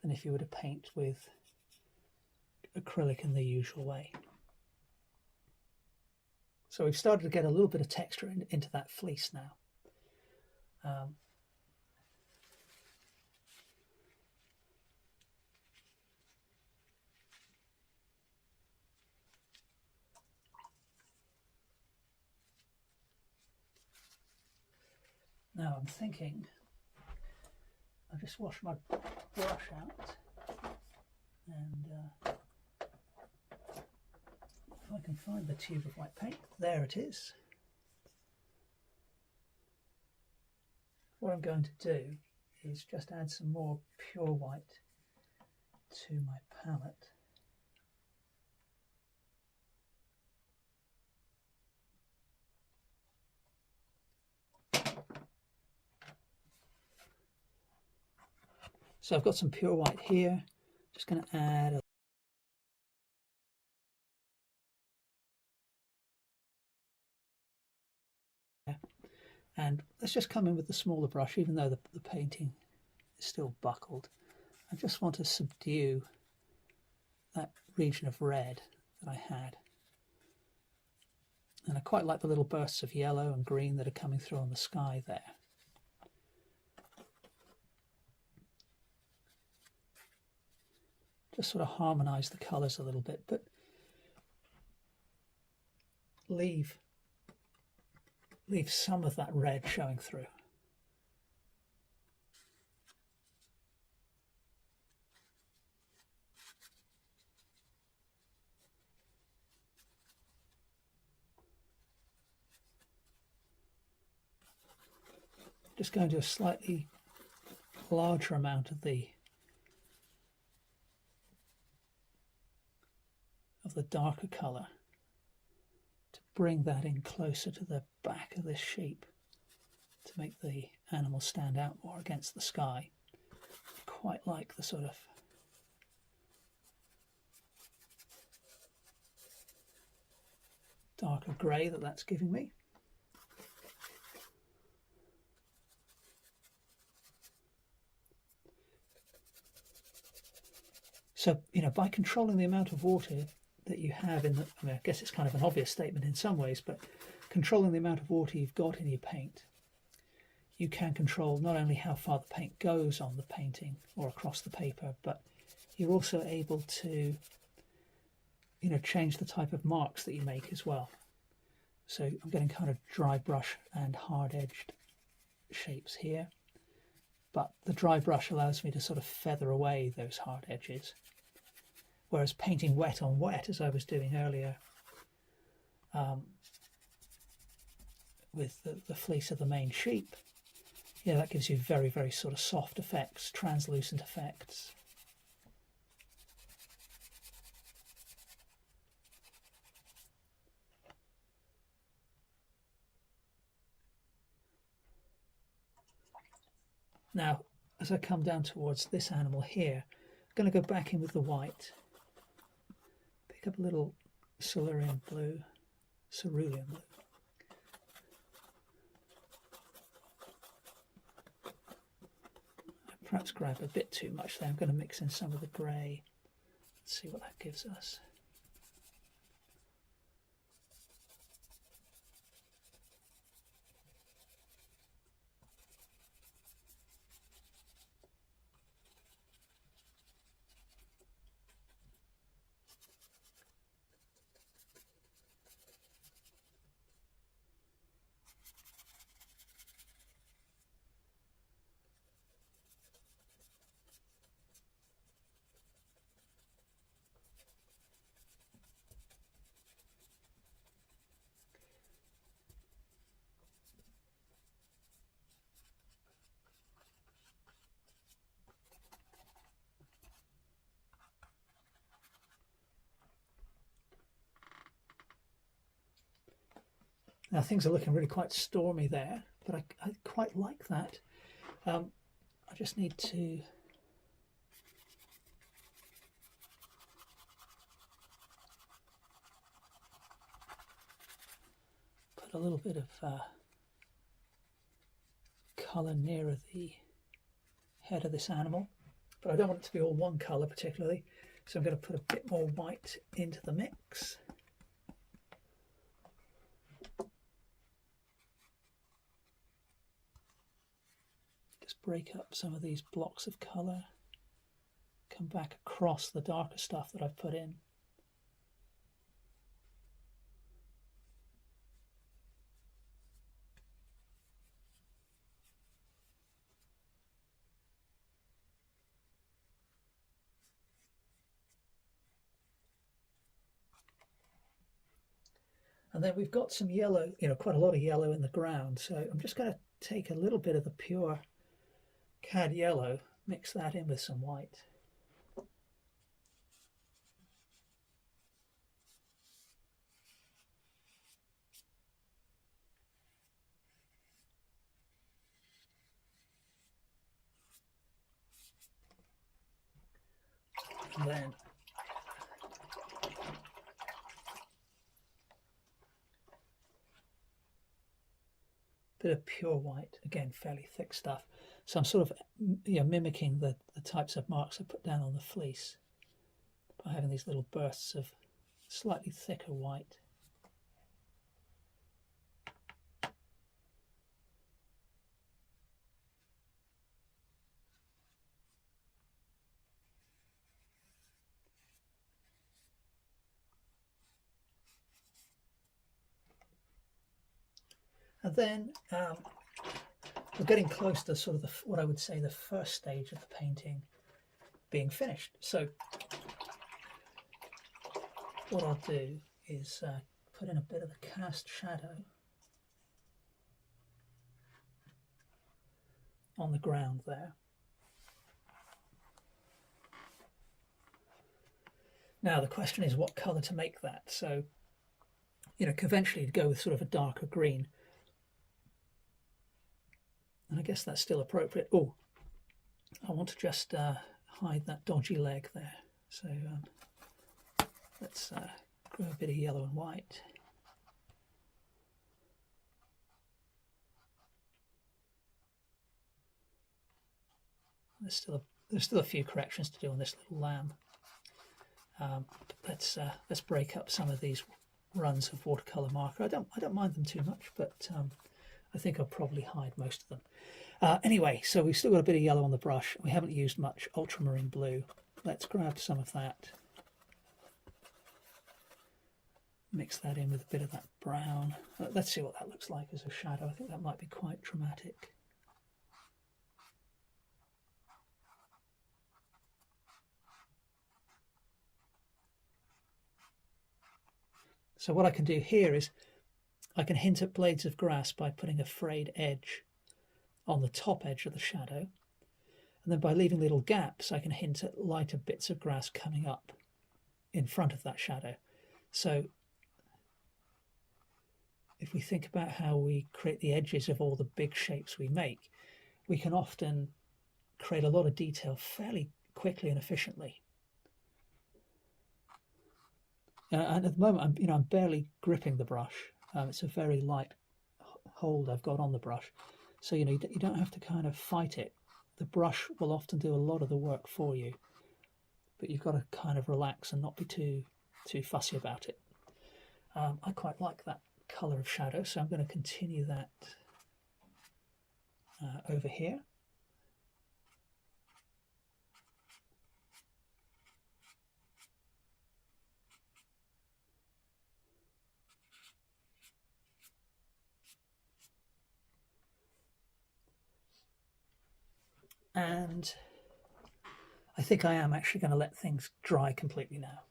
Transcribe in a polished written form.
than if you were to paint with acrylic in the usual way. So we've started to get a little bit of texture into that fleece now. Now I'm thinking I'll just wash my brush out, and if I can find the tube of white paint, there it is. What I'm going to do is just add some more pure white to my palette. So I've got some pure white here. Just going to add and let's just come in with the smaller brush, even though the painting is still buckled. I just want to subdue that region of red that I had. And I quite like the little bursts of yellow and green that are coming through on the sky there. Just sort of harmonize the colors a little bit, but leave some of that red showing through. Just going to do a slightly larger amount of the darker color to bring that in closer to the back of this sheep to make the animal stand out more against the sky. Quite like the sort of darker grey that that's giving me. So, by controlling the amount of water that you have in the, I guess it's kind of an obvious statement in some ways, but controlling the amount of water you've got in your paint, you can control not only how far the paint goes on the painting or across the paper, but you're also able to, change the type of marks that you make as well. So I'm getting kind of dry brush and hard-edged shapes here, but the dry brush allows me to sort of feather away those hard edges. Whereas painting wet on wet, as I was doing earlier with the fleece of the main sheep, that gives you very, very sort of soft effects, translucent effects. Now, as I come down towards this animal here, I'm going to go back in with the white. Pick up a little cerulean blue. I perhaps grab a bit too much there. I'm going to mix in some of the grey. Let's see what that gives us. Now things are looking really quite stormy there, but I quite like that. I just need to put a little bit of colour nearer the head of this animal. but I don't want it to be all one colour particularly, so I'm going to put a bit more white into the mix. Just break up some of these blocks of colour, come back across the darker stuff that I've put in. And then we've got some yellow, quite a lot of yellow in the ground. So I'm just going to take a little bit of the pure cad yellow, mix that in with some white. And then bit of pure white, again fairly thick stuff. So I'm sort of mimicking the types of marks I put down on the fleece by having these little bursts of slightly thicker white. And then we're getting close to sort of what I would say the first stage of the painting being finished. So what I'll do is put in a bit of a cast shadow on the ground there. Now the question is what colour to make that. So, conventionally to go with sort of a darker green. And I guess that's still appropriate. Oh, I want to just hide that dodgy leg there. So let's grow a bit of yellow and white. There's still a few corrections to do on this little lamb. Let's break up some of these runs of watercolor marker. I don't mind them too much, but I think I'll probably hide most of them. Anyway, so we've still got a bit of yellow on the brush. We haven't used much ultramarine blue. Let's grab some of that. Mix that in with a bit of that brown. Let's see what that looks like as a shadow. I think that might be quite dramatic. So what I can do here is I can hint at blades of grass by putting a frayed edge on the top edge of the shadow. And then by leaving little gaps, I can hint at lighter bits of grass coming up in front of that shadow. So if we think about how we create the edges of all the big shapes we make, we can often create a lot of detail fairly quickly and efficiently. And at the moment, I'm barely gripping the brush. It's a very light hold I've got on the brush. So, you don't have to kind of fight it. The brush will often do a lot of the work for you, but you've got to kind of relax and not be too fussy about it. I quite like that colour of shadow, so I'm going to continue that over here. And I think I am actually going to let things dry completely now.